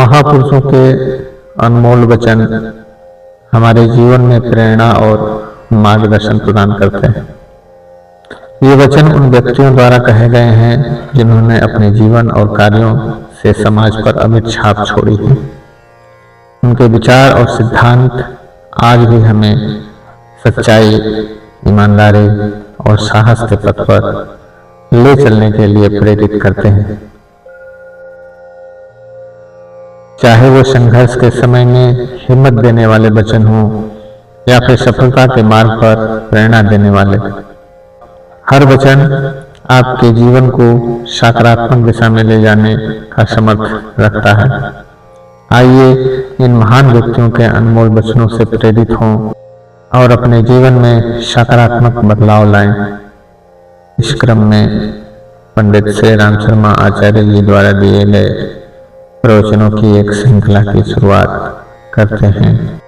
महापुरुषों के अनमोल वचन हमारे जीवन में प्रेरणा और मार्गदर्शन प्रदान करते हैं। ये वचन उन व्यक्तियों द्वारा कहे गए हैं जिन्होंने अपने जीवन और कार्यों से समाज पर अमिट छाप छोड़ी है। उनके विचार और सिद्धांत आज भी हमें सच्चाई, ईमानदारी और साहस के पथ पर ले चलने के लिए प्रेरित करते हैं। चाहे वो संघर्ष के समय में हिम्मत देने वाले वचन हो या फिर सफलता के मार्ग पर प्रेरणा देने वाले, हर वचन आपके जीवन को सकारात्मक दिशा में ले जाने का समर्थ रखता है। आइए इन महान व्यक्तियों के अनमोल वचनों से प्रेरित हों और अपने जीवन में सकारात्मक बदलाव लाएं। इस क्रम में पंडित श्री राम शर्मा आचार्य जी द्वारा दिए गए प्रवचनों की एक श्रृंखला की शुरुआत करते हैं।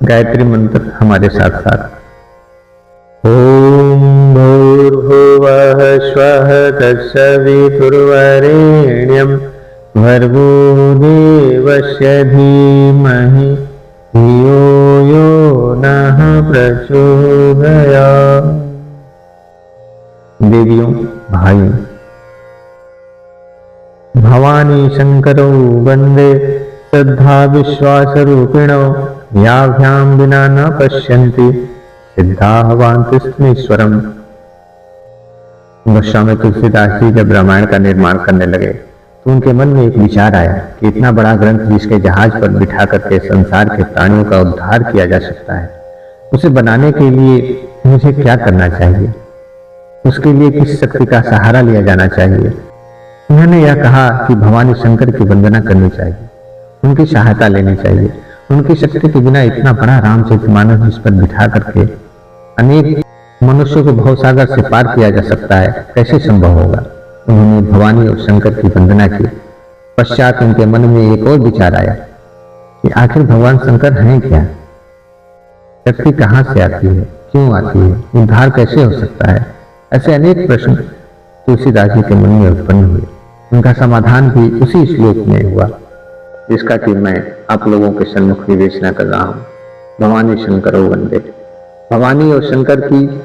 गायत्री मंत्र हमारे साथ साथ। ओम भूर्भुवः स्वः तत्सवितुर्वरेण्यं भर्गो देवस्य धीमहि धियो यो नः प्रचोदयात्। देवियों, भाइयों, भवानी शंकरौ वंदे श्रद्धा विश्वास रूपिणौ याभ्यां विना न पश्यन्ति सिद्धाः वान्तिस्मीश्वरम्। गोस्वामी तुलसीदास जी जब रामायण का निर्माण करने लगे तो उनके मन में एक विचार आया कि इतना बड़ा ग्रंथ जिसके जहाज पर बिठा करके संसार के प्राणियों का उद्धार किया जा सकता है, उसे बनाने के लिए मुझे क्या करना चाहिए, उसके लिए किस शक्ति का सहारा लिया जाना चाहिए। उन्होंने यह कहा कि भवानी शंकर की वंदना करनी चाहिए, उनकी सहायता लेनी चाहिए। उनकी शक्ति के बिना इतना बड़ा रामचरितमानस जिस पर बिठा करके अनेक मनुष्यों को भवसागर से पार किया जा सकता है, कैसे संभव होगा। उन्होंने भवानी और शंकर की वंदना की। पश्चात उनके मन में एक और विचार आया कि आखिर भगवान शंकर हैं क्या, शक्ति कहाँ से आती है, क्यों आती है, उद्धार कैसे हो सकता है। ऐसे अनेक प्रश्न तुलसीदास जी के मन में उत्पन्न हुए। उनका समाधान भी उसी श्लोक में हुआ जिसका कि मैं आप लोगों के सम्मुख विवेचना कर रहा हूँ। भवानी शंकरो वंदे। भवानी और शंकर की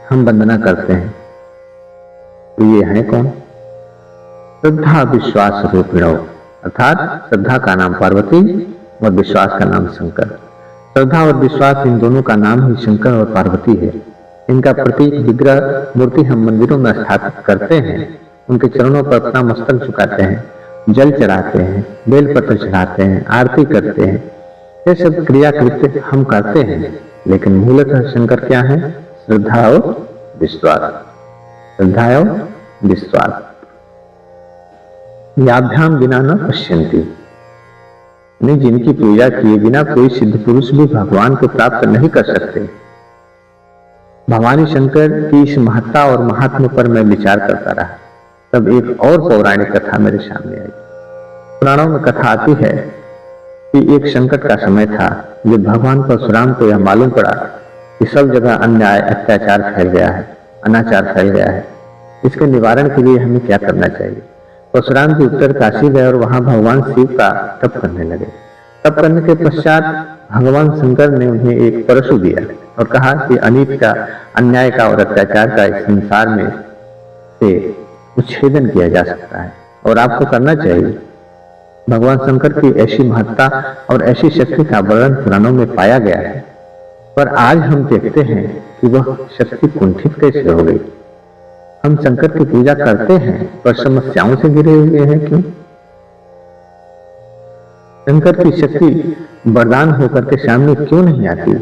हम वंदना करते हैं, तो ये है कौन? श्रद्धा विश्वास रूपिणो, अर्थात श्रद्धा का नाम पार्वती और विश्वास का नाम शंकर। श्रद्धा और विश्वास इन दोनों का नाम ही शंकर और पार्वती है। इनका प्रतीक विग्रह मूर्ति हम मंदिरों में स्थापित करते हैं, उनके चरणों पर अपना मस्तक झुकाते हैं, जल चढ़ाते हैं, बेलपत्र चढ़ाते हैं, आरती करते हैं। ये सब क्रिया कृत्य हम करते हैं, लेकिन मूलतः शंकर क्या है? श्रद्धा और विश्वास। श्रद्धा और विश्वास। याभ्याम बिना न पश्यन्ति, जिनकी पूजा किए बिना कोई सिद्ध पुरुष भी भगवान को प्राप्त नहीं कर सकते। भवानी शंकर की इस महत्ता और महात्म्य पर मैं विचार करता रहा, तब एक और पौराणिक कथा मेरे सामने आई। पुराणों में कथा आती है कि एक संकट का समय था जब भगवान परशुराम को यह मालूम पड़ा कि सब जगह अन्याय, अत्याचार फैल गया है, अनाचार फैल गया है। इसके निवारण के लिए हमें क्या करना चाहिए? परशुराम जी उत्तर काशी गए और वहां भगवान शिव का तप करने लगे। तप करने के पश्चात भगवान शंकर ने उन्हें एक परशु दिया और कहा कि अनीत का, अन्याय का और अत्याचार का इस संसार में से उच्छेदन किया जा सकता है और आपको करना चाहिए। भगवान शंकर की ऐसी महत्ता और ऐसी शक्ति का वर्णन पुराणों में पाया गया है, पर आज हम देखते हैं कि वह शक्ति कुंठित कैसे हो गई। हम शंकर की पूजा करते हैं पर समस्याओं से घिरे हुए हैं, क्यों? शंकर की शक्ति वरदान होकर के सामने क्यों नहीं आती?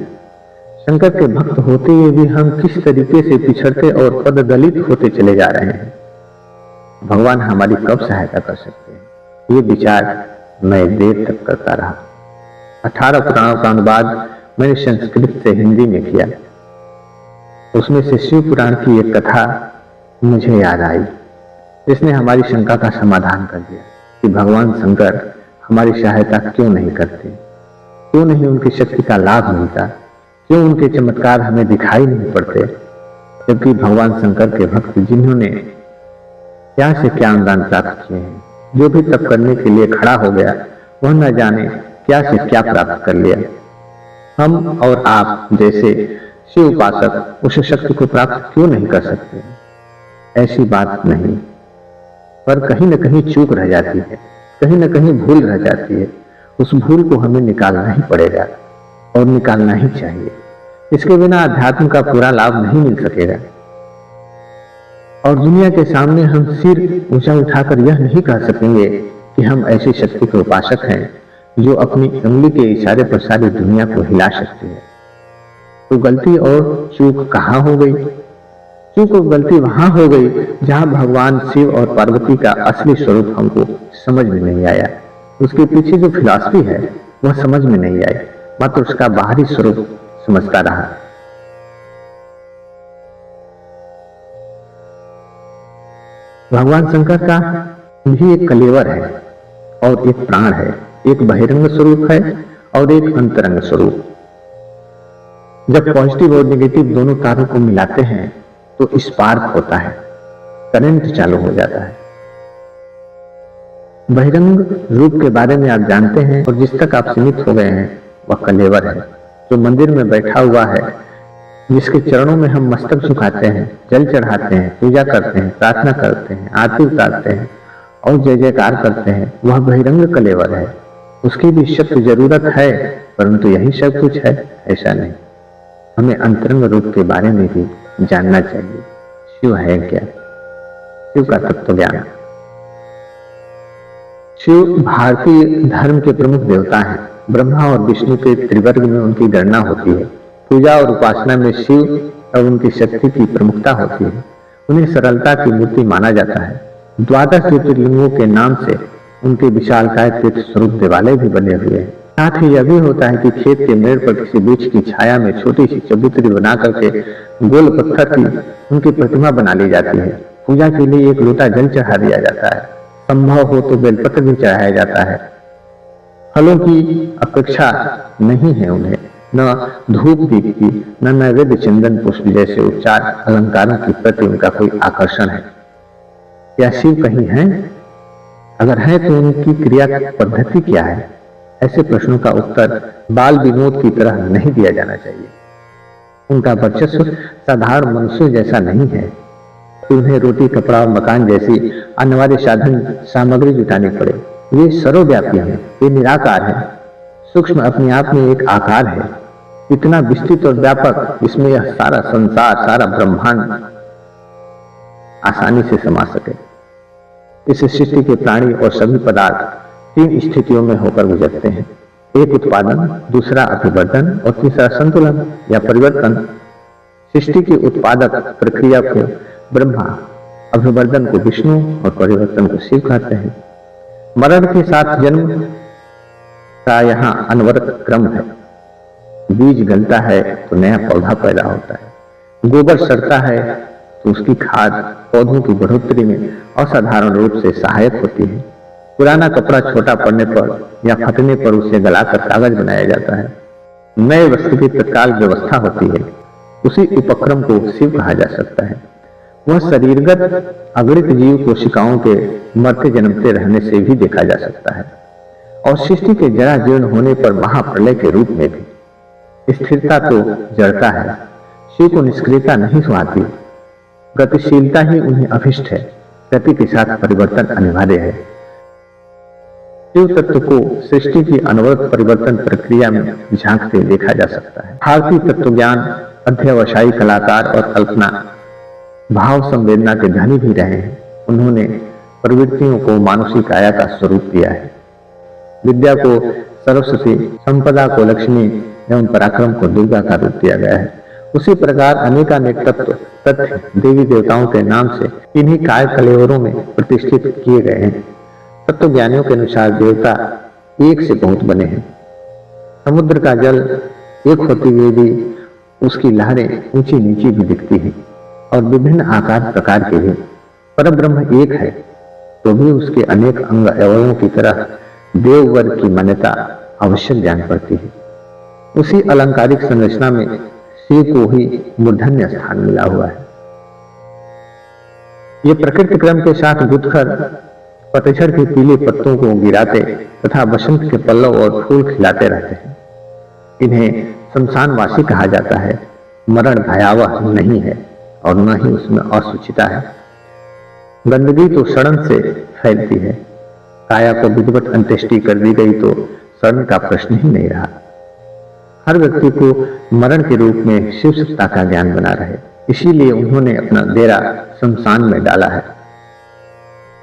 शंकर के भक्त होते हुए भी हम किस तरीके से पिछड़ते और पददलित होते चले जा रहे हैं? भगवान हमारी कब सहायता कर सकते हैं? ये विचार मैं देर तक करता रहा। 18 पुराणों का अनुवाद मैंने संस्कृत से हिंदी में किया। उसमें से शिव पुराण की एक कथा मुझे याद आई, जिसने हमारी शंका का समाधान कर दिया कि भगवान शंकर हमारी सहायता क्यों नहीं करते, क्यों नहीं उनकी शक्ति का लाभ मिलता, क्यों उनके चमत्कार हमें दिखाई नहीं पड़ते, जबकि भगवान शंकर के भक्त जिन्होंने क्या से क्या अनुदान प्राप्त किए हैं, जो भी तप करने के लिए खड़ा हो गया वह न जाने क्या से क्या प्राप्त कर लिया। हम और आप जैसे शिव उपासक उस शक्ति को प्राप्त क्यों नहीं कर सकते? ऐसी बात नहीं, पर कहीं न कहीं चूक रह जाती है, कहीं न कहीं भूल रह जाती है। उस भूल को हमें निकालना ही पड़ेगा और निकालना ही चाहिए। इसके बिना अध्यात्म का पूरा लाभ नहीं मिल सकेगा। और दुनिया के सामने हम सिर ऊंचा उठाकर यह नहीं कह सकेंगे कि हम ऐसी शक्ति के उपासक हैं जो अपनी उंगली के इशारे पर सारी दुनिया को हिला सकती है। तो गलती और चूक कहाँ हो गई? चूक और गलती वहां हो गई जहां भगवान शिव और पार्वती का असली स्वरूप हमको समझ में नहीं आया। उसके पीछे जो फिलॉसफी है वह समझ में नहीं आई, मात्र उसका बाहरी स्वरूप समझता रहा। भगवान शंकर का भी एक कलेवर है और एक प्राण है, एक बहिरंग स्वरूप है और एक अंतरंग स्वरूप। जब पॉजिटिव और नेगेटिव दोनों तारों को मिलाते हैं तो स्पार्क होता है, करंट चालू हो जाता है। बहिरंग रूप के बारे में आप जानते हैं और जिस तक आप सीमित हो गए हैं वह कलेवर है, जो मंदिर में बैठा हुआ है, जिसके चरणों में हम मस्तक झुकाते हैं, जल चढ़ाते हैं, पूजा करते हैं, प्रार्थना करते हैं, आरती उतारते हैं और जय जयकार करते हैं, वह बहिरंग कलेवर है। उसकी भी सख्त जरूरत है, परंतु यही सब कुछ है ऐसा नहीं। हमें अंतरंग रूप के बारे में भी जानना चाहिए। शिव है क्या? शिव का तत्व ज्ञान। शिव भारतीय धर्म के प्रमुख देवता हैं। ब्रह्मा और विष्णु के त्रिवर्ग में उनकी गणना होती है। पूजा और उपासना में शिव और उनकी शक्ति की प्रमुखता होती है। उन्हें सरलता की मूर्ति माना जाता है। 12 ज्योतिर्लिंगों के नाम से उनके विशालकाय तीर्थ स्वरूप देवालय भी बने हुए हैं। साथ ही यह भी होता है कि खेत के मेड़ पर किसी वृक्ष की छाया में छोटी सी चबूतरी बना करके गोल पत्थर की उनकी प्रतिमा बना ली जाती है। पूजा के लिए एक लोटा जल चढ़ा दिया जाता है। संभव हो तो बेलपत्र भी चढ़ाया जाता है। फलों की अपेक्षा नहीं है उन्हें, न धूप दीप की, न नैवेद्य चंदन पुष्प जैसे उपचार अलंकारों के प्रति उनका कोई आकर्षण है। क्या शिव कहीं है? अगर है तो उनकी क्रिया पद्धति क्या है? ऐसे प्रश्नों का उत्तर बाल विनोद की तरह नहीं दिया जाना चाहिए। उनका वर्चस्व साधारण मनुष्य जैसा नहीं है कि उन्हें रोटी, कपड़ा और मकान जैसी अनिवार्य साधन सामग्री जुटानी पड़े। वे सर्वव्यापी हैं, वे निराकार है, सूक्ष्म अपने आप में एक आकार है, इतना विस्तृत और व्यापक इसमें यह सारा संसार, सारा ब्रह्मांड आसानी से समा सके। इस सृष्टि के प्राणी और सभी पदार्थ 3 स्थितियों में होकर गुजरते हैं। एक उत्पादन, दूसरा अभिवर्धन और तीसरा संतुलन या परिवर्तन। सृष्टि की उत्पादक प्रक्रिया को ब्रह्मा, अभिवर्धन को विष्णु और परिवर्तन को शिव कहते हैं। मरण के साथ जन्म का यहाँ अनवरत क्रम है। बीज गलता है तो नया पौधा पैदा होता है। गोबर सड़ता है तो उसकी खाद पौधों की बढ़ोतरी में असाधारण रूप से सहायक होती है। पुराना कपड़ा छोटा पड़ने पर या फटने पर उसे गलाकर कागज बनाया जाता है। नए वस्त्र की तत्काल व्यवस्था होती है। उसी उपक्रम को शिव कहा जा सकता है। वह शरीरगत अगणित जीव कोशिकाओं के मरते जन्मते रहने से भी देखा जा सकता है और सृष्टि के जरा जीर्ण होने पर महाप्रलय के रूप में भी। स्थिरता तो जड़ता है। शिव को निष्क्रियता नहीं सुहाती। गतिशीलता ही उन्हें अभिष्ट है। गति के साथ परिवर्तन अनिवार्य है। शिव तत्व को सृष्टि की अनवरत परिवर्तन प्रक्रिया में झांकते देखा जा सकता है। भारतीय तत्व ज्ञान अध्यवसायी कलाकार और कल्पना भाव संवेदना के धनी भी रहे हैं। उन्होंने प्रवृत्तियों को मानुषी काया का स्वरूप दिया है। विद्या को सरस्वती, संपदा को लक्ष्मी एवं पराक्रम को दुर्गा का रूप दिया गया है। उसी प्रकार अनेकानेक तत्व तथ्य देवी देवताओं के नाम से इन्हीं काय कलेवरों में प्रतिष्ठित किए गए हैं। तत्व ज्ञानियों के अनुसार देवता एक से बहुत बने हैं। समुद्र का जल एक होते हुए भी उसकी लहरें ऊंची नीची भी दिखती हैं और विभिन्न आकार प्रकार के भी। परब्रह्म एक है तो भी उसके अनेक अंग अवयवों की तरह देव वर्ग की मान्यता आवश्यक जान पड़ती है। उसी अलंकारिक संरचना में शिव को ही मूर्धन्य स्थान मिला हुआ है। ये प्रकृति क्रम के साथ गुथकर पतझड़ के पीले पत्तों को गिराते तथा बसंत के पल्लव और फूल खिलाते रहते हैं। इन्हें शमशानवासी कहा जाता है। मरण भयावह नहीं है और न ही उसमें असुचिता है। गंदगी तो सड़न से फैलती है। काया को विधिवत अंत्येष्टि कर दी गई तो सड़न का प्रश्न ही नहीं रहा। हर व्यक्ति को मरण के रूप में शिव सत्ता का ज्ञान बना रहे, इसीलिए उन्होंने अपना डेरा शमशान में डाला है।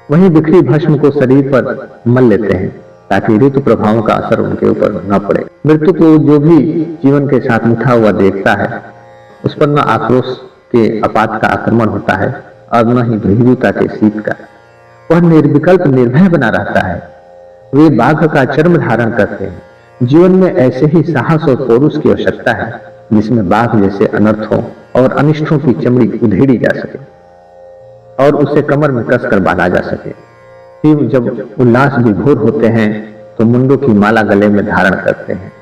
वहीं बिखरी भस्म को शरीर पर मल लेते हैं ताकि ऋतु प्रभावों का असर उनके ऊपर न पड़े। मृत्यु को जो भी जीवन के साथ उठा हुआ देखता है, उस पर न आक्रोश के अपात का आक्रमण होता है और न ही भीरुता के शीत का। वह निर्विकल्प निर्भय बना रहता है। वे बाघ का चर्म धारण करते हैं। जीवन में ऐसे ही साहस और पौरुष की आवश्यकता है जिसमें बाघ जैसे अनर्थों और अनिष्टों की चमड़ी उधेड़ी जा सके और उसे कमर में कसकर बांधा जा सके। शिव जब उल्लास विभोर होते हैं तो मुंडों की माला गले में धारण करते हैं।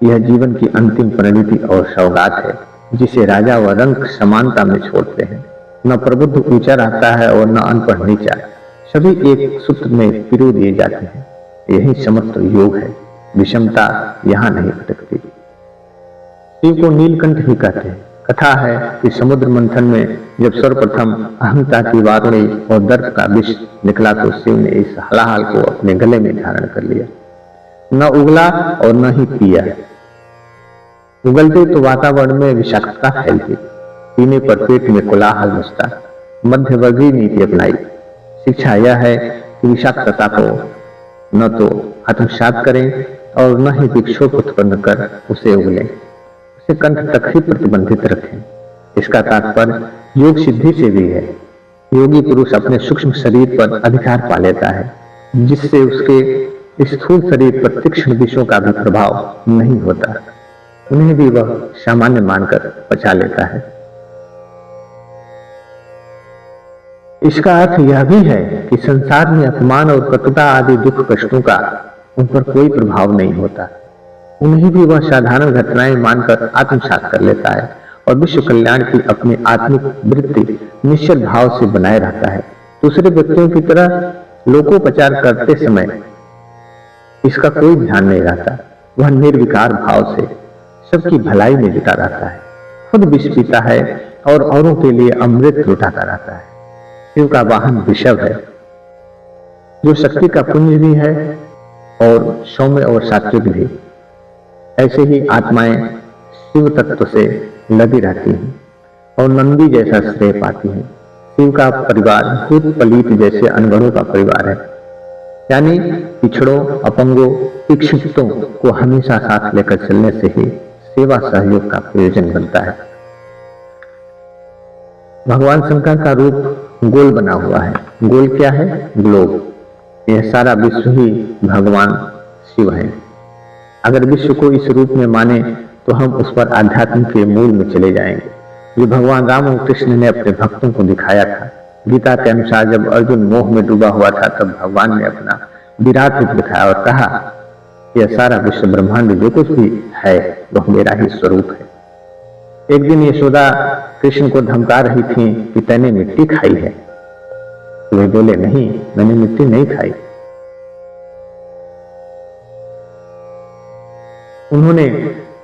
यह जीवन की अंतिम परिणति और सौगात है जिसे राजा व रंक समानता में छोड़ते हैं। न प्रबुद्ध ऊंचा रहता है और न अनपढ़ नीचा, सभी एक सूत्र में पिरो दिए जाते हैं। यही समस्त योग है। विषमता यहाँ नहीं भटकती। शिव को नीलकंठ भी कहते हैं। कथा है कि समुद्र मंथन में जब सर्वप्रथम अहंता की वारुणी और दर्प का विष निकला तो शिव ने इस हलाहल को अपने गले में धारण कर लिया। न उगला और न ही पिया। उगलते तो वातावरण में विषाक्तता फैलती, पीने पर पेट में कोलाहल मचता। मध्यवर्गीय नीति अपनाई। शिक्षा यह है कि विषाक्तता को न तो आत्मसात करें और न ही विक्षोभ उत्पन्न कर उसे उगलें। उसे कंठ तक ही प्रतिबंधित रखें। इसका तात्पर्य योग सिद्धि से भी है। योगी पुरुष अपने सूक्ष्म शरीर पर अधिकार पा लेता है, जिससे उसके स्थूल शरीर पर तीक्ष्ण विषयों का भी प्रभाव नहीं होता। उन्हें भी वह सामान्य मानकर पचा लेता है। इसका अर्थ यह भी है कि संसार में अपमान और कटुता आदि दुख कष्टों का उन पर कोई प्रभाव नहीं होता। उन्हें भी वह साधारण घटनाएं मानकर आत्मसात कर लेता है और विश्व कल्याण की अपनी आत्मिक वृत्ति निश्चल भाव से बनाए रहता है। दूसरे व्यक्तियों की तरह लोकोपचार करते समय इसका कोई ध्यान नहीं रहता। वह निर्विकार भाव से सबकी भलाई में जुटा रहता है। खुद विष पीता है और औरों के लिए अमृत लुटाता रहता है। शिव का वाहन वृषभ है, जो शक्ति का पुंज भी है और सौम्य और सात्विक भी। ऐसे ही आत्माएं शिव तत्व से लगी रहती हैं और नंदी जैसा श्रेय पाती हैं। शिव का परिवार भूत पलीत जैसे अनगढ़ों का परिवार है, यानी पिछड़ों, अपंगों, इच्छुकों को हमेशा साथ लेकर चलने से ही सेवा सहयोग का प्रयोजन बनता है। भगवान शंकर का रूप गोल बना हुआ है। गोल क्या है? ग्लोब। यह सारा विश्व ही भगवान शिव है। अगर विश्व को इस रूप में माने तो हम उस पर आध्यात्म के मूल में चले जाएंगे, जो भगवान राम और कृष्ण ने अपने भक्तों को दिखाया था। गीता के अनुसार जब अर्जुन मोह में डूबा हुआ था तब भगवान ने अपना विराट रूप दिखाया और कहा, यह सारा विश्व ब्रह्मांड जो कुछ भी है वह मेरा ही स्वरूप है। एक दिन यशोदा कृष्ण को धमका रही थी कि तैने मिट्टी खाई है। वे बोले, नहीं, मैंने मिट्टी नहीं खाई। उन्होंने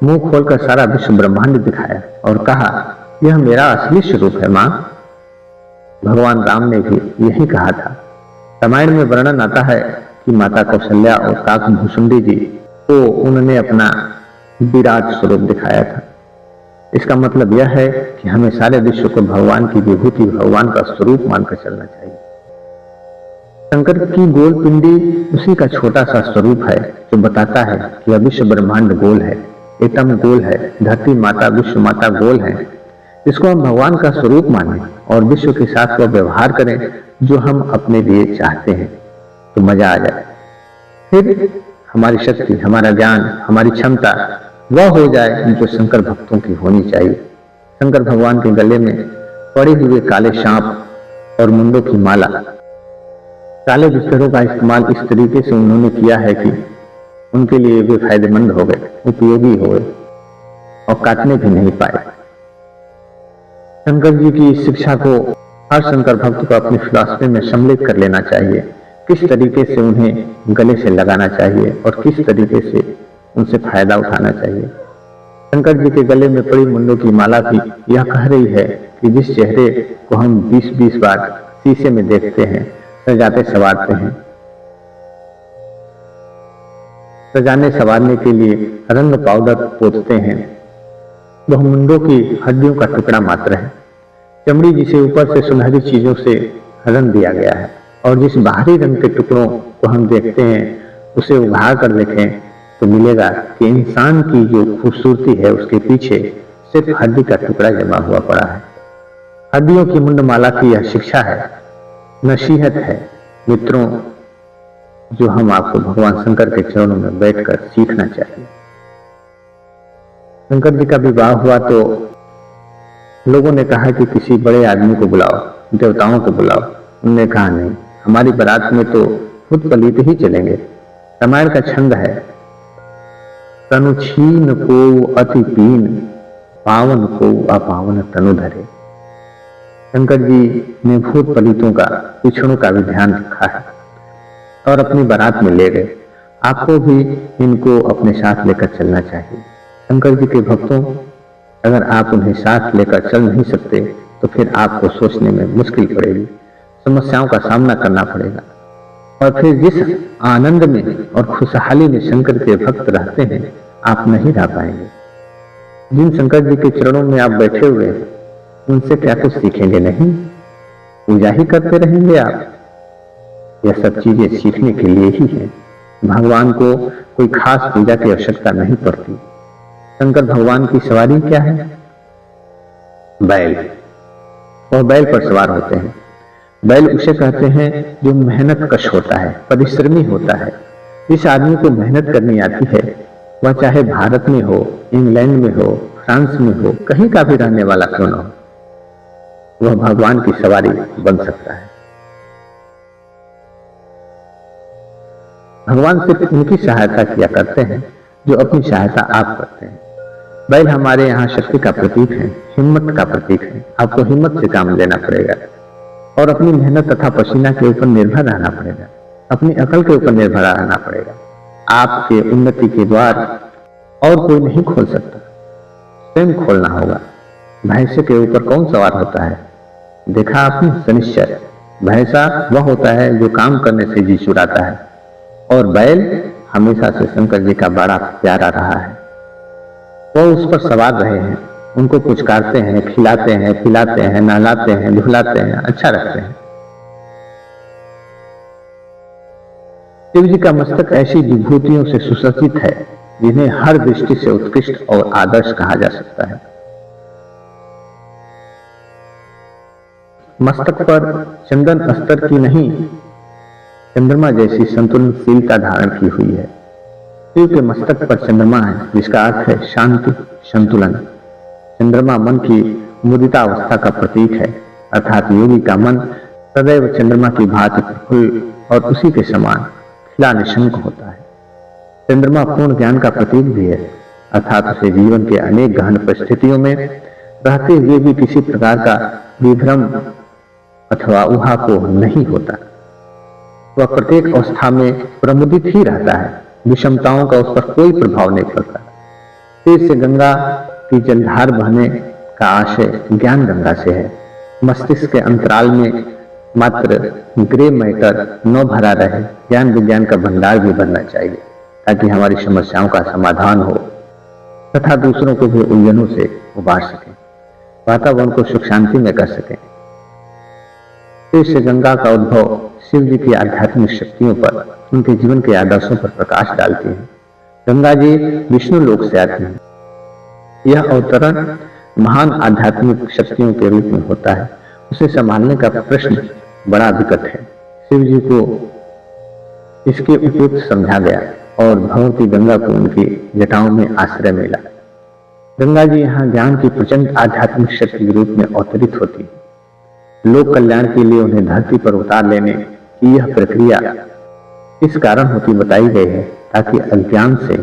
मुंह खोलकर सारा विश्व ब्रह्मांड दिखाया और कहा, यह मेरा असली स्वरूप है मां। भगवान राम ने भी यही कहा था। रामायण में वर्णन आता है कि माता कौशल्या और काक भूसुंडी जी को उन्होंने अपना विराट स्वरूप दिखाया था। इसका मतलब यह है कि हमें सारे विश्व को भगवान की विभूति, भगवान का स्वरूप मानकर चलना चाहिए। शंकर की गोल पिंडी उसी का छोटा सा स्वरूप है जो बताता है कि यह विश्व ब्रह्मांड गोल है, एटम गोल है, धरती माता, विश्व माता गोल है। इसको हम भगवान का स्वरूप माने और विश्व के साथ वह व्यवहार करें जो हम अपने लिए चाहते हैं तो मजा आ जाए। फिर हमारी शक्ति, हमारा ज्ञान, हमारी क्षमता वह हो जाए जो शंकर भक्तों की होनी चाहिए। शंकर भगवान के गले में पड़े हुए काले सांप और मुंडों की माला, काले बिस्तरों का इस्तेमाल इस तरीके से उन्होंने किया है कि उनके लिए वे फायदेमंद हो गए, उपयोगी हो गए और काटने भी नहीं पाए। शंकर जी की इस शिक्षा को हर शंकर भक्त को अपनी फिलॉसफी में सम्मिलित कर लेना चाहिए। किस तरीके से उन्हें गले से लगाना चाहिए और किस तरीके से उनसे फायदा उठाना चाहिए। शंकर जी के गले में पड़ी मुंडों की माला भी यह कह रही है कि जिस चेहरे को हम 20-20 बार शीशे में देखते हैं, सजाते संवारते हैं, सजाने संवारने के लिए रंग पाउडर पोतते हैं, वह मुंडों की हड्डियों का टुकड़ा मात्र है। चमड़ी जिसे ऊपर से सुनहरी चीजों से रंग दिया गया है और जिस बाहरी रंग के टुकड़ों को हम देखते हैं उसे उघाड़ कर देखें तो मिलेगा कि इंसान की जो खूबसूरती है उसके पीछे सिर्फ हड्डी का टुकड़ा जमा हुआ पड़ा है। हड्डियों की मुंडमाला की यह शिक्षा है, नसीहत है मित्रों, जो हम आपको भगवान शंकर के चरणों में बैठकर सीखना चाहिए। शंकर जी का विवाह हुआ तो लोगों ने कहा कि किसी बड़े आदमी को बुलाओ, देवताओं को बुलाओ। उन्होंने कहा नहीं, हमारी बारात में तो खुद पलीत ही चलेंगे। रामायण का छंद है, तनु छीन को अति पीन, पावन को अपावन तनु धरे। शंकर जी ने भूत पलितों का, पिछड़ों का भी ध्यान रखा है और अपनी बारात में ले गए। आपको भी इनको अपने साथ लेकर चलना चाहिए। शंकर जी के भक्तों, अगर आप उन्हें साथ लेकर चल नहीं सकते तो फिर आपको सोचने में मुश्किल पड़ेगी, समस्याओं का सामना करना पड़ेगा और फिर जिस आनंद में और खुशहाली में शंकर के भक्त रहते हैं आप नहीं रह पाएंगे। जिन शंकर जी के चरणों में आप बैठे हुए हैं उनसे क्या कुछ सीखेंगे नहीं? पूजा ही करते रहेंगे आप। यह सब चीजें सीखने के लिए ही है। भगवान को कोई खास पूजा की आवश्यकता नहीं पड़ती। शंकर भगवान की सवारी क्या है? बैल। वह बैल पर सवार होते हैं। बैल उसे कहते हैं जो मेहनत कश होता है, परिश्रमी होता है। जिस आदमी को मेहनत करनी आती है, वह चाहे भारत में हो, इंग्लैंड में हो, फ्रांस में हो, कहीं का भी रहने वाला क्यों न हो, वह भगवान की सवारी बन सकता है। भगवान सिर्फ उनकी सहायता किया करते हैं जो अपनी सहायता आप करते हैं। बैल हमारे यहाँ शक्ति का प्रतीक है, हिम्मत का प्रतीक है। आपको हिम्मत से काम लेना पड़ेगा और अपनी मेहनत तथा पसीना के ऊपर निर्भर रहना पड़ेगा, अपनी अकल के ऊपर निर्भर रहना पड़ेगा। आपके उन्नति के द्वार और कोई नहीं खोल सकता, स्वयं खोलना होगा। भैंसे के ऊपर कौन सवार होता है? देखा आपने? शनिश्चर। भैंसा वह होता है जो काम करने से जी चुराता है और बैल हमेशा से शंकर जी का बड़ा प्यारा रहा है। वह उस पर सवार रहे हैं, उनको पुचकारते हैं, खिलाते हैं, पिलाते हैं, नहलाते हैं, धुलाते हैं, अच्छा रखते हैं। शिव जी का मस्तक ऐसी विभूतियों से सुसज्जित है जिन्हें हर दृष्टि से उत्कृष्ट और आदर्श कहा जा सकता है। मस्तक पर चंदन अस्तर की नहीं, चंद्रमा जैसी संतुलनशीलता धारण की हुई है। शिव के मस्तक पर चंद्रमा है जिसका अर्थ है शांति, संतुलन। चंद्रमा मन की मुदिता अवस्था का प्रतीक है, अर्थात योगी का मन सदैव चंद्रमा की भांति प्रफुल्ल और उसी के समान खिला निशंक होता है। चंद्रमा पूर्ण ज्ञान का प्रतीक भी है, अर्थात उसे जीवन के अनेक गहन परिस्थितियों में रहते हुए भी किसी प्रकार का विभ्रम अथवा ऊहापोह नहीं होता। वह प्रत्येक अवस्था में प्रमुदित ही रहता है, विषमताओं का उस पर कोई प्रभाव नहीं पड़ता। सिर से गंगा की जलधार बहने का आशय ज्ञान गंगा से है। मस्तिष्क के अंतराल में मात्र ग्रे मैटर न भरा रहे, ज्ञान विज्ञान का भंडार भी बनना चाहिए ताकि हमारी समस्याओं का समाधान हो तथा दूसरों को भी उलझनों से उबार सकें, वातावरण को सुख शांति में कर सकें। सिर से गंगा का उद्भव शिव जी की आध्यात्मिक शक्तियों पर, उनके जीवन के आदर्शों पर प्रकाश डालती है। गंगा जी विष्णु लोक से आती हैं। यह अवतरण महान आध्यात्मिक शक्तियों के रूप में होता है। उसे संभालने का प्रश्न बड़ा विकट है। शिव जी को इसके उपयुक्त समझा गया और भगवती गंगा को उनकी जटाओं में आश्रय मिला। गंगा जी यहाँ ज्ञान की प्रचंड आध्यात्मिक शक्ति के रूप में अवतरित होती है। लोक कल्याण के लिए उन्हें धरती पर उतार लेने की यह प्रक्रिया इस कारण होती बताई गई है ताकि अज्ञान से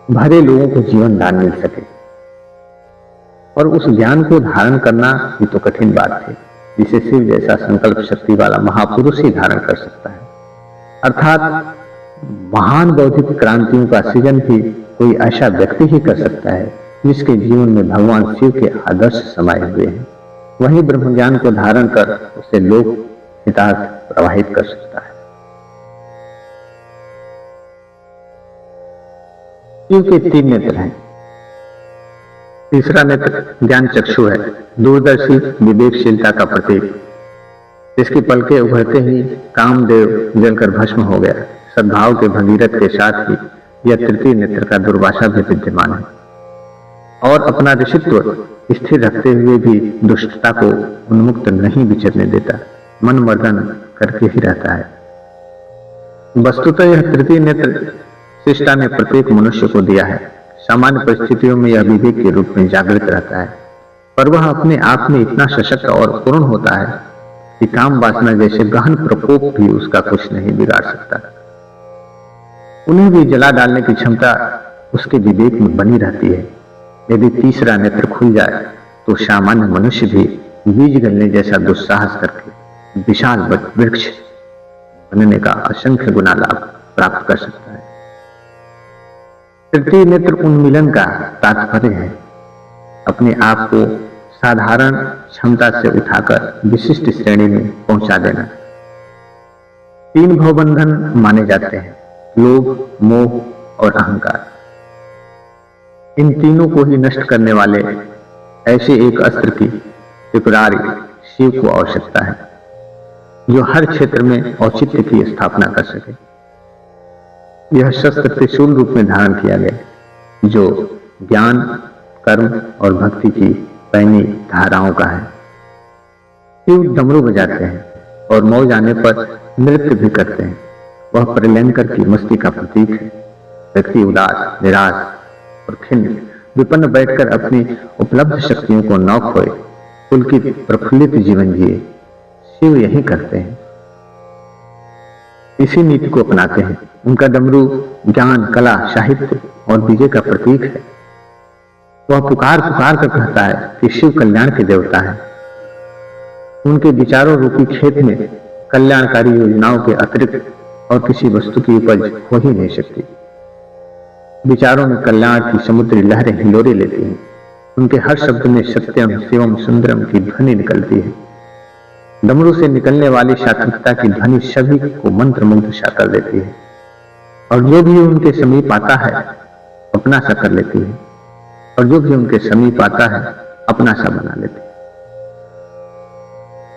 भरे लोगों को जीवन दान मिल सके। और उस ज्ञान को धारण करना भी तो कठिन बात है। जिसे शिव जैसा संकल्प शक्ति वाला महापुरुष ही धारण कर सकता है। अर्थात महान बौद्धिक क्रांतियों का सृजन भी कोई ऐसा व्यक्ति ही कर सकता है जिसके जीवन में भगवान शिव के आदर्श समाये हुए हैं। वही ब्रह्म ज्ञान को धारण कर उसे लोक हितार्थ प्रवाहित कर सकता है। शिव के 3 नेत्र हैं। तीसरा नेत्र ज्ञान चक्षु है, दूरदर्शी विवेकशीलता का प्रतीक। इसकी पलकें उभरते ही कामदेव जलकर भस्म हो गया। सद्भाव के भगीरथ के साथ ही यह तृतीय नेत्र का दुर्वासा भी विद्यमान है और अपना ऋषित्व स्थिर रखते हुए भी दुष्टता को उन्मुक्त नहीं विचरने देता, मन मर्दन करके ही रहता है। वस्तुतः यह तृतीय नेत्र सृष्टा ने प्रत्येक मनुष्य को दिया है। सामान्य परिस्थितियों में यह विवेक के रूप में जागृत रहता है, पर वह अपने आप में इतना सशक्त और पूर्ण होता है कि काम वासना जैसे गहन प्रकोप भी उसका कुछ नहीं बिगाड़ सकता। उन्हें भी जला डालने की क्षमता उसके विवेक में बनी रहती है। यदि तीसरा नेत्र खुल जाए तो सामान्य मनुष्य भी बीज गलने जैसा दुस्साहस करके विशाल वृक्ष बनने का असंख्य गुना लाभ प्राप्त कर सकता है। तृतीय नेत्र उन्मिलन का तात्पर्य है अपने आप को साधारण क्षमता से उठाकर विशिष्ट श्रेणी में पहुंचा देना। 3 भवबंधन माने जाते हैं, लोभ, मोह और अहंकार। इन तीनों को ही नष्ट करने वाले ऐसे एक अस्त्र की त्रिपुरारी शिव को आवश्यकता है जो हर क्षेत्र में औचित्य की स्थापना कर सके। यह शस्त्र त्रिशूल रूप में धारण किया गया जो ज्ञान, कर्म और भक्ति की पैनी धाराओं का है। शिव डमरू बजाते हैं और मौज आने पर नृत्य भी करते हैं। वह प्रलयंकर की मस्ती का प्रतीक है। व्यक्ति उदास, निराश और खिन्न विपन्न बैठकर अपनी उपलब्ध शक्तियों को न खोए, पुलकित प्रफुल्लित जीवन जिए। शिव यही करते हैं, इसी नीति को अपनाते हैं। उनका डमरू ज्ञान, कला, साहित्य और विजय का प्रतीक है। वह पुकार पुकार कर कहता है कि शिव कल्याण के देवता है। उनके विचारों रूपी खेत में कल्याणकारी योजनाओं के अतिरिक्त और किसी वस्तु की उपज हो ही नहीं सकती। विचारों में कल्याण की समुद्री लहरें हिलोरे लेती हैं। उनके हर शब्द में सत्यम, शिवम, सुंदरम की ध्वनि निकलती है। डमरू से निकलने वाली सात्विकता की ध्वनि सभी को मंत्रमुग्ध सा कर देती है और जो भी उनके समीप आता है अपना सा कर लेती है और जो भी उनके समीप आता है अपना सा बना लेती है।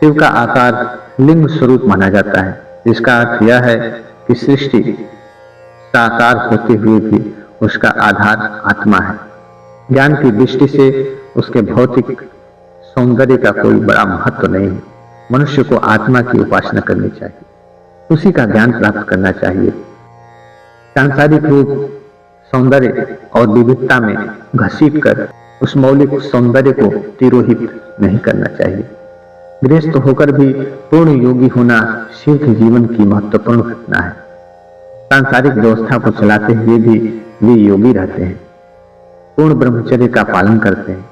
शिव का आकार लिंग स्वरूप माना जाता है, जिसका अर्थ यह है कि सृष्टि साकार होते हुए भी उसका आधार आत्मा है। ज्ञान की दृष्टि से उसके भौतिक सौंदर्य का कोई बड़ा महत्व नहीं है। मनुष्य को आत्मा की उपासना करनी चाहिए, उसी का ज्ञान प्राप्त करना चाहिए। सांसारिक रूप, सौंदर्य और विविधता में घसीट कर उस मौलिक सौंदर्य को तिरोहित नहीं करना चाहिए। गृहस्थ होकर भी पूर्ण योगी होना शिव के जीवन की महत्वपूर्ण घटना है। सांसारिक व्यवस्था को चलाते हुए भी वे योगी रहते हैं, पूर्ण ब्रह्मचर्य का पालन करते हैं।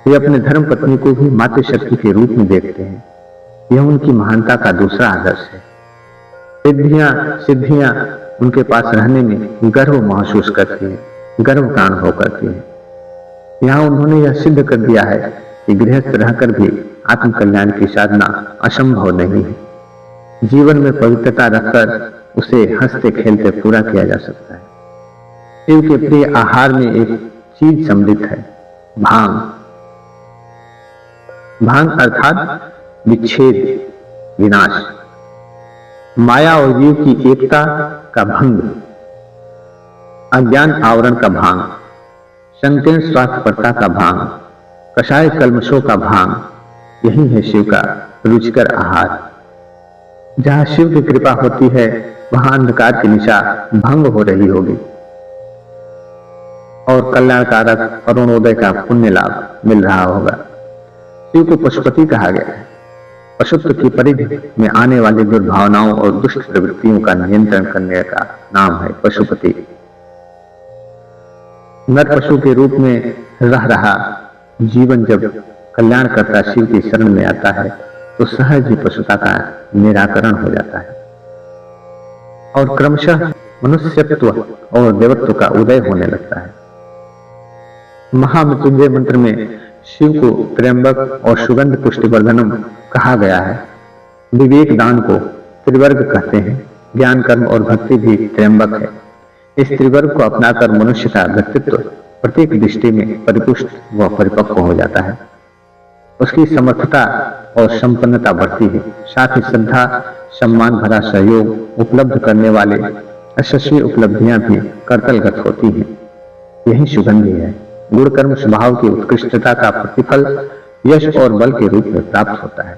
वे अपने धर्म पत्नी को भी मातृशक्ति के रूप में देखते हैं। यह उनकी महानता का दूसरा आदर्श है। सिद्धियां उनके पास रहने में गर्व महसूस करती हैं, गर्व का अनुभव करती हैं। यहाँ उन्होंने यह सिद्ध कर दिया है कि गृहस्थ रहकर भी आत्म कल्याण की साधना असंभव नहीं है। जीवन में पवित्रता रखकर उसे हंसते खेलते पूरा किया जा सकता है। शिव के प्रिय आहार में एक चीज सम्मिलित है, भांग। भांग अर्थात विच्छेद, विनाश, माया और जीव की एकता का भंग, अज्ञान आवरण का भांग, संकीर्ण स्वार्थपरता का भांग, कषाय कल्मशों का भांग। यही है शिव का रुचिकर आहार। जहां शिव की कृपा होती है वहां अंधकार की निशा भंग हो रही होगी और कल्याणकारक अरुणोदय का पुण्य लाभ मिल रहा होगा। शिव को पशुपति कहा गया है। पशुत्व की परिधि में आने वाली दुर्भावनाओं और दुष्ट प्रवृत्तियों का नियंत्रण करने का नाम है पशुपति। नर पशु के रूप में रह रहा जीवन जब कल्याणकर्ता शिव की शरण में आता है तो तो सहज ही पशुता का निराकरण हो जाता है और क्रमशः मनुष्यत्व और देवत्व का उदय होने लगता है। महामृत्युंजय मंत्र में शिव को त्र्यंबक और सुगंध पुष्टिवर्धनम कहा गया है। विवेक दान को त्रिवर्ग कहते हैं। ज्ञान, कर्म और भक्ति भी त्र्यंबक है। इस त्रिवर्ग को अपनाकर मनुष्य का व्यक्तित्व प्रत्येक दृष्टि में परिपुष्ट व परिपक्व हो जाता है। उसकी समर्थता और संपन्नता बढ़ती है। साथ ही श्रद्धा, सम्मान भरा सहयोग उपलब्ध करने वाले यशस्वी उपलब्धियां भी करतलगत होती हैं। यही सुगंध है। गुण कर्म स्वभाव की उत्कृष्टता का प्रतिफल यश और बल के रूप में प्राप्त होता है,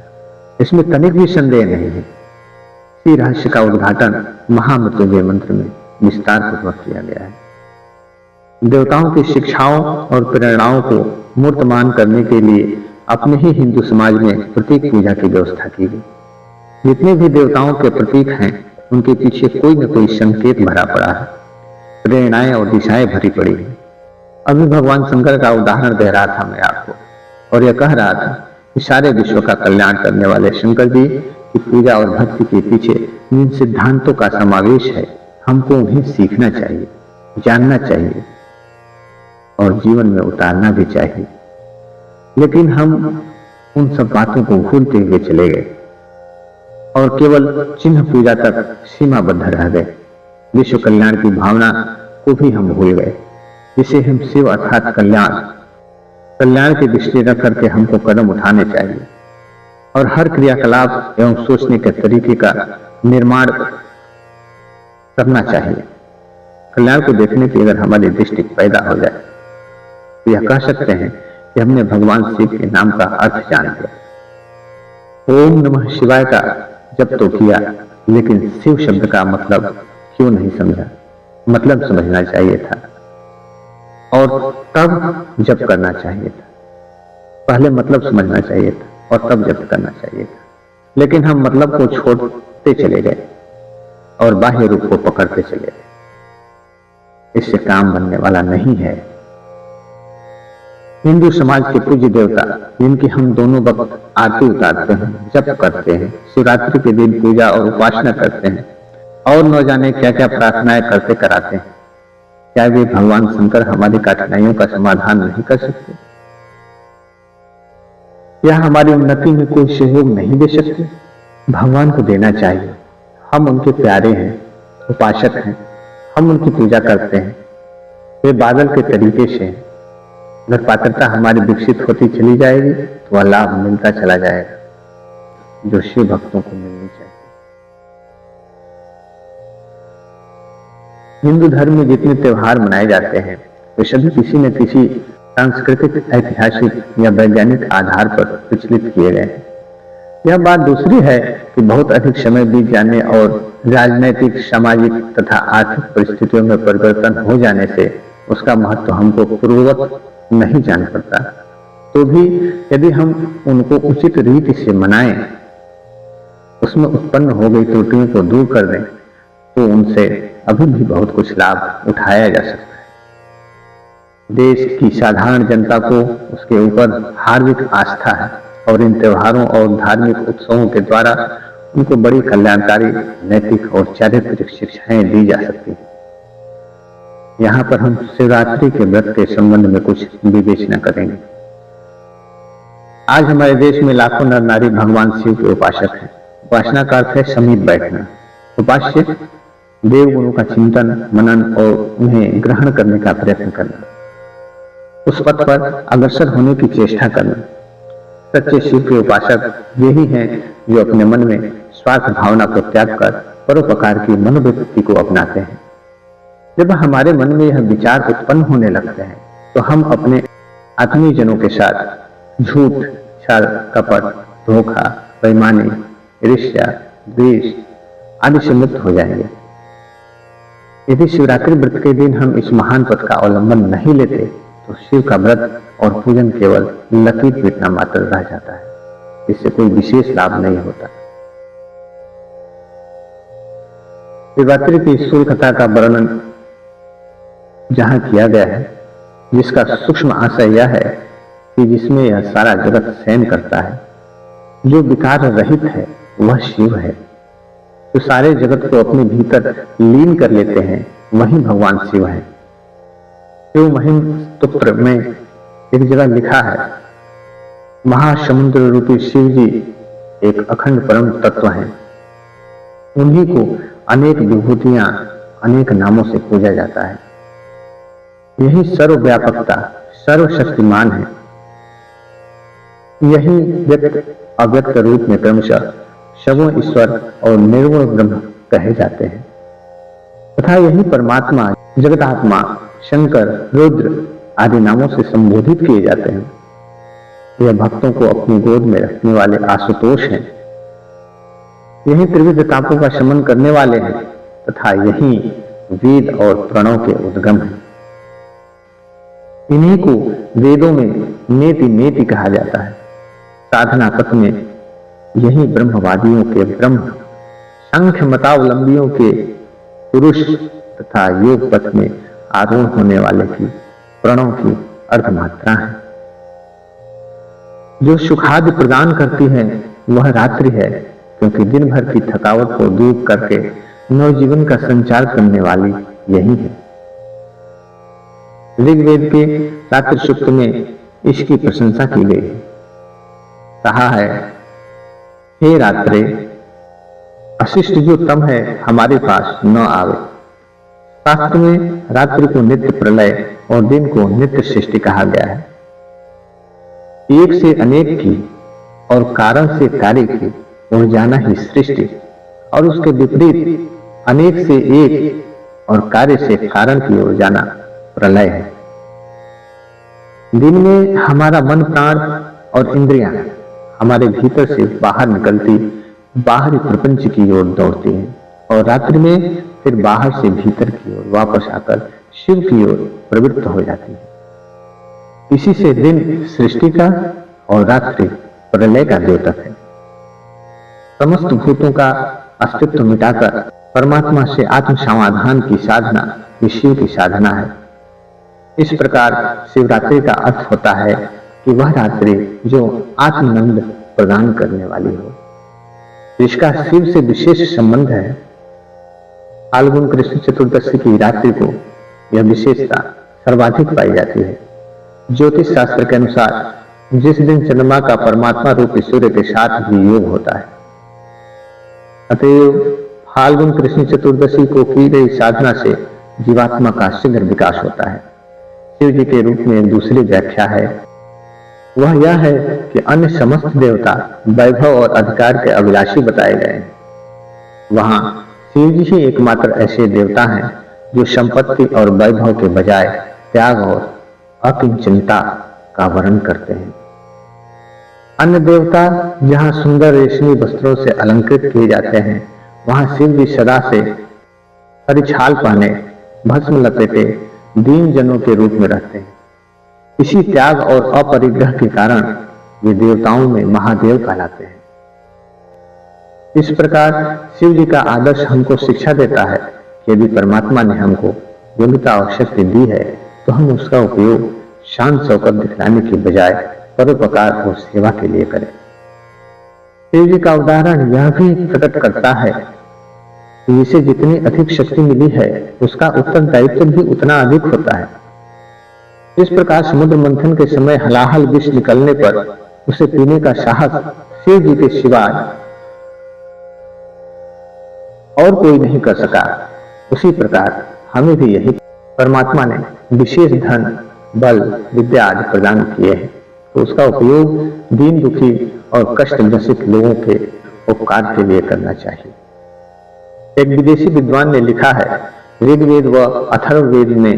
इसमें तनिक भी संदेह नहीं है। इसी रहस्य का उद्घाटन महामृत्युंजय मंत्र में विस्तार पूर्वक किया गया है। देवताओं की शिक्षाओं और प्रेरणाओं को मूर्तमान करने के लिए अपने ही हिंदू समाज में प्रतीक पूजा की व्यवस्था की गई। जितने भी देवताओं के प्रतीक हैं, उनके पीछे कोई न कोई संकेत भरा पड़ा है, प्रेरणाएं और दिशाएं भरी पड़ी है। अभी भगवान शंकर का उदाहरण दे रहा था मैं आपको, और यह कह रहा था कि सारे विश्व का कल्याण करने वाले शंकर जी की पूजा और भक्ति के पीछे जिन सिद्धांतों का समावेश है, हमको उन्हें सीखना चाहिए, जानना चाहिए और जीवन में उतारना भी चाहिए। लेकिन हम उन सब बातों को भूलते हुए चले गए और केवल चिन्ह पूजा तक सीमाबद्ध रह गए। विश्व कल्याण की भावना को भी हम भूल गए, जिसे हम शिव अर्थात कल्याण की दृष्टि रख करके हमको कदम उठाने चाहिए और हर क्रियाकलाप एवं सोचने के तरीके का निर्माण करना चाहिए। कल्याण को देखने की अगर हमारी दृष्टि पैदा हो जाए तो यह कह सकते हैं कि हमने भगवान शिव के नाम का अर्थ जान लिया। ओम नमः शिवाय का जब तो किया, लेकिन शिव शब्द का मतलब क्यों नहीं समझा? मतलब समझना चाहिए था और तब जप करना चाहिए था। पहले मतलब समझना चाहिए था और तब जप करना चाहिए था। लेकिन हम मतलब को छोड़ते चले गए और बाह्य रूप को पकड़ते चले गए। इससे काम बनने वाला नहीं है। हिंदू समाज के पूज्य देवता, जिनकी हम दोनों वक्त आरती उतारते हैं, जप करते हैं, शिवरात्रि के दिन पूजा और उपासना करते हैं और न जाने क्या क्या प्रार्थनाएं करते कराते हैं, क्या वे भगवान शंकर हमारी कठिनाइयों का समाधान नहीं कर सकते? या हमारी उन्नति में कोई सहयोग नहीं दे सकते? भगवान को देना चाहिए। हम उनके प्यारे हैं, उपासक हैं, हम उनकी पूजा करते हैं। वे बादल के तरीके से हैं। अगर पात्रता हमारी विकसित होती चली जाएगी तो वह लाभ मिलता चला जाएगा जो शिव भक्तों को मिलनी चाहिए। हिंदू धर्म में जितने त्योहार मनाए जाते हैं वे सभी किसी न किसी सांस्कृतिक, ऐतिहासिक या वैज्ञानिक आधार पर प्रचलित किए गए हैं। यह बात दूसरी है कि बहुत अधिक समय बीत जाने और राजनैतिक, सामाजिक तथा आर्थिक परिस्थितियों में परिवर्तन हो जाने से उसका महत्व हमको पूर्ववत नहीं जान पड़ता। तो भी यदि हम उनको उचित रीति से मनाएं, उसमें उत्पन्न हो गई त्रुटियों को दूर कर दें, तो उनसे अभी भी बहुत कुछ लाभ उठाया जा सकता है। देश की साधारण जनता को उसके ऊपर धार्मिक आस्था है और इन त्योहारों और धार्मिक उत्सवों के द्वारा उनको बड़ी कल्याणकारी, नैतिक और चारित्रिक शिक्षाएं दी जा सकती हैं। यहाँ पर हम शिवरात्रि के व्रत के संबंध में कुछ विवेचना करेंगे। आज हमारे देश में लाखों नर नारी भगवान शिव के उपासक हैं। उपासना का अर्थ है समीप बैठना। उपास्य देव गुणों का चिंतन, मनन और उन्हें ग्रहण करने का प्रयत्न करना, उस पथ पर अग्रसर होने की चेष्टा करना। सच्चे शिव के उपासक यही हैं जो अपने मन में स्वार्थ भावना को त्याग कर परोपकार की मनोवृत्ति को अपनाते हैं। जब हमारे मन में यह विचार उत्पन्न होने लगते हैं तो हम अपने आत्मीय जनों के साथ झूठ, छल, कपट, धोखा, बेईमानी, ईर्ष्या, द्वेष आदि से मुक्त हो जाएंगे। यदि शिवरात्रि व्रत के दिन हम इस महान पथ का अवलंबन नहीं लेते तो शिव का व्रत और पूजन केवल लकीर पीटना मात्र रह जाता है। इससे कोई विशेष लाभ नहीं होता। शिवरात्रि की स्थूल कथा का वर्णन जहां किया गया है, जिसका सूक्ष्म आशय यह है कि जिसमें यह सारा जगत शयन करता है, जो विकार रहित है वह शिव है। जो सारे जगत को अपने भीतर लीन कर लेते हैं वही भगवान शिव है। शिव महिम स्तोत्र में एक जगह लिखा है, महासमुद्र रूपी शिव जी एक अखंड परम तत्व हैं। उन्हीं को अनेक विभूतियां अनेक नामों से पूजा जाता है। यही सर्वव्यापकता सर्वशक्तिमान है। यही व्यक्त अव्यक्त रूप में क्रमशः सगुण ईश्वर और निर्गुण ब्रह्म कहे जाते हैं तथा यही परमात्मा जगदात्मा शंकर रुद्र आदि नामों से संबोधित किए जाते हैं। यह भक्तों को अपनी गोद में रखने वाले आशुतोष हैं। यही त्रिविध तापों का शमन करने वाले हैं तथा यही वेद और प्रणव के उद्गम हैं। इन्हीं को वेदों में नेति नेति कहा जाता है। साधना पथ में यही ब्रह्मवादियों के ब्रह्म, सांख्य मतावलंबियों के पुरुष तथा योग पथ में आरूढ़ होने वाले की प्रणव की अर्धमात्रा है। जो सुखादि प्रदान करती है वह रात्रि है, क्योंकि दिन भर की थकावट को दूर करके नवजीवन का संचार करने वाली यही है। ऋग्वेद के रात्रि सूक्त में इसकी प्रशंसा की गई है। कहा है, हे रात्रे, अशिष्ट जो तम है हमारे पास न आवे। शास्त्र में रात्रि को नित्य प्रलय और दिन को नित्य सृष्टि कहा गया है। एक से अनेक की और कारण से कार्य की ओर जाना ही सृष्टि और उसके विपरीत अनेक से एक और कार्य से कारण की ओर जाना प्रलय है। दिन में हमारा मन प्राण और इंद्रियां हमारे भीतर से बाहर निकलती बाहरी प्रपंच की ओर दौड़ती हैं और रात्रि में फिर बाहर से भीतर की ओर वापस आकर शिव की ओर प्रवृत्त हो जाती है। इसी से दिन सृष्टि का और रात्रि प्रलय का द्योतक है। समस्त भूतों का अस्तित्व मिटाकर परमात्मा से आत्म समाधान की साधना ये शिव की साधना है। इस प्रकार शिवरात्रि का अर्थ होता है कि वह रात्रि जो आत्मानंद प्रदान करने वाली हो, जिसका शिव से विशेष संबंध है। फाल्गुन कृष्ण चतुर्दशी की रात्रि को यह विशेषता सर्वाधिक पाई जाती है। ज्योतिष शास्त्र के अनुसार जिस दिन चंद्रमा का परमात्मा रूपी सूर्य के साथ भी योग होता है, अतएव फाल्गुन कृष्ण चतुर्दशी को की गई साधना से जीवात्मा का शीघ्र विकास होता है। शिव जी के रूप में दूसरी व्याख्या है, वह यह है कि अन्य समस्त देवता वैभव और अधिकार के अभिलाषी बताए गए हैं। वहां शिव जी ही एकमात्र ऐसे देवता हैं जो संपत्ति और वैभव के बजाय त्याग और अकिंचनता का वर्णन करते हैं। अन्य देवता जहां सुंदर रेशमी वस्त्रों से अलंकृत किए जाते हैं, वहां शिव जी सदा से परिछाल पहने भस्म लपेटे दीन जनों के रूप में रहते हैं। इसी त्याग और अपरिग्रह के कारण वे देवताओं में महादेव कहलाते हैं। इस प्रकार शिव जी का आदर्श हमको शिक्षा देता है कि यदि परमात्मा ने हमको योग्यता और शक्ति दी है तो हम उसका उपयोग शान शौकत दिखलाने की बजाय परोपकार और सेवा के लिए करें। शिव जी का उदाहरण यह भी प्रकट करता है कि जिसे जितनी अधिक शक्ति मिली है उसका उत्तरदायित्व भी उतना अधिक होता है। इस प्रकार समुद्र मंथन के समय हलाहल विष निकलने पर उसे पीने का साहस शिव जी के सिवाय और कोई नहीं कर सका। उसी प्रकार हमें भी यही परमात्मा ने विशेष धन बल विद्या आदि प्रदान किए हैं, तो उसका उपयोग दीन दुखी और कष्ट ग्रसित लोगों के उपकार के लिए करना चाहिए। एक विदेशी विद्वान ने लिखा है, ऋग्वेद व अथर्ववेद ने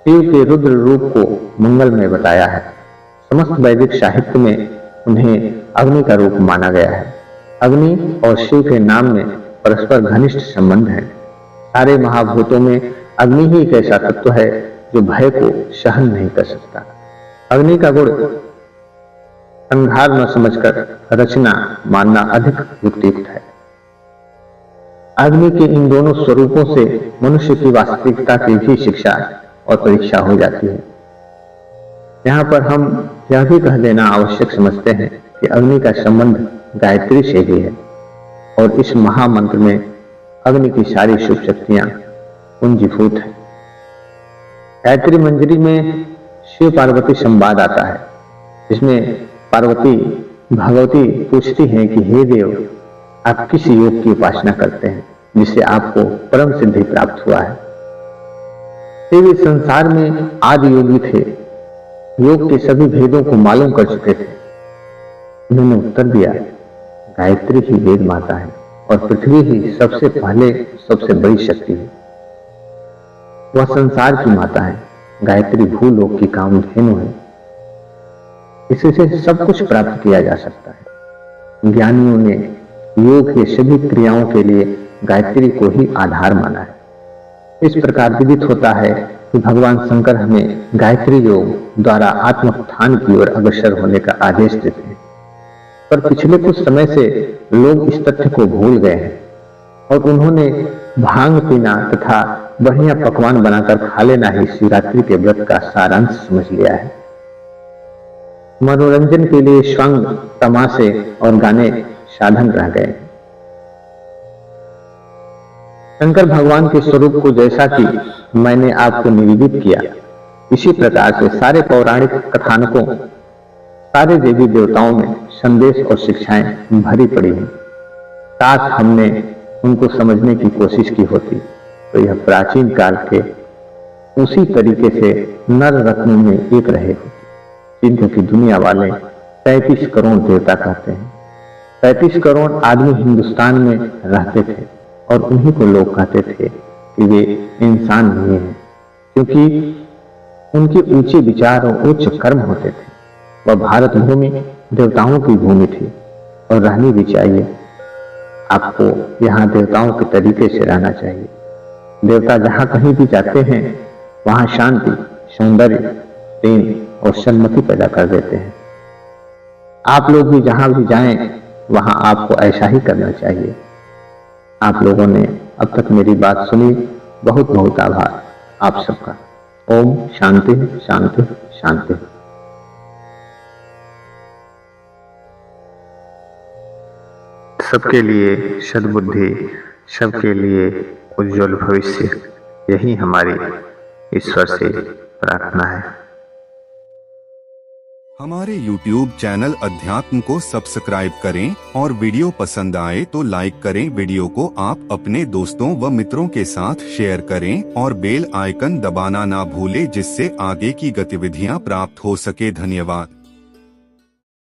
शिव के रुद्र रूप को मंगलमय बताया है। समस्त वैदिक साहित्य में उन्हें अग्नि का रूप माना गया है। अग्नि और शिव के नाम में परस्पर घनिष्ठ संबंध है। सारे महाभूतों में अग्नि ही एक ऐसा तत्व है जो भय को सहन नहीं कर सकता। अग्नि का गुण संहार न समझकर रचना मानना अधिक युक्तियुक्त है। अग्नि के इन दोनों स्वरूपों से मनुष्य की वास्तविकता की भी शिक्षा और परीक्षा हो जाती है। यहाँ पर हम यह भी कह देना आवश्यक समझते हैं कि अग्नि का संबंध गायत्री से भी है और इस महामंत्र में अग्नि की सारी शुभ शक्तियां पूंजीभूत है। गायत्री मंजरी में शिव पार्वती संवाद आता है, जिसमें पार्वती भगवती पूछती हैं कि हे देव, आप किस योग की उपासना करते हैं जिससे आपको परम सिद्धि प्राप्त हुआ है। शिव इस संसार में आदि योगी थे, योग के सभी भेदों को मालूम कर चुके थे। उन्होंने उत्तर दिया, गायत्री ही वेद माता है और पृथ्वी ही सबसे पहले सबसे बड़ी शक्ति है। वह संसार की माता है। गायत्री भूलोक की कामधेनु है। इससे सब कुछ प्राप्त किया जा सकता है। ज्ञानियों ने योग के सभी क्रियाओं के लिए गायत्री को ही आधार माना है। इस प्रकार विदित होता है कि भगवान शंकर हमें गायत्री योग द्वारा आत्मोत्थान की ओर अग्रसर होने का आदेश देते हैं। पर पिछले कुछ समय से लोग इस तथ्य को भूल गए हैं और उन्होंने भांग पीना तथा बढ़िया पकवान बनाकर खा लेना ही शिवरात्रि के व्रत का सारांश समझ लिया है। मनोरंजन के लिए स्वंग, तमाशे और गाने साधन रह गए हैं। शंकर भगवान के स्वरूप को जैसा कि मैंने आपको निवेदित किया, इसी प्रकार से सारे पौराणिक कथानकों, सारे देवी देवताओं में संदेश और शिक्षाएं भरी पड़ी हैं। काश हमने उनको समझने की कोशिश की होती तो यह प्राचीन काल के उसी तरीके से नर रत्नों में एक रहे होते, जिनको की दुनिया वाले 35 करोड़ देवता कहते हैं। 35 करोड़ आदमी हिंदुस्तान में रहते थे और उन्हीं को लोग कहते थे कि वे इंसान नहीं हैं, क्योंकि उनके ऊंचे विचार और उच्च कर्म होते थे। वह भारत भूमि देवताओं की भूमि थी और रहनी भी चाहिए। आपको यहाँ देवताओं के तरीके से रहना चाहिए। देवता जहाँ कहीं भी जाते हैं वहाँ शांति, सौंदर्य, प्रेम और सन्मति पैदा कर देते हैं। आप लोग भी जहाँ भी जाएं वहाँ आपको ऐसा ही करना चाहिए। आप लोगों ने अब तक मेरी बात सुनी, बहुत बहुत आभार आप सबका। ओम शांति शांति शांति। सबके लिए सद्बुद्धि, सबके लिए उज्जवल भविष्य, यही हमारी ईश्वर से प्रार्थना है। हमारे YouTube चैनल अध्यात्म को सब्सक्राइब करें और वीडियो पसंद आए तो लाइक करें। वीडियो को आप अपने दोस्तों व मित्रों के साथ शेयर करें और बेल आइकन दबाना ना भूलें, जिससे आगे की गतिविधियां प्राप्त हो सके। धन्यवाद।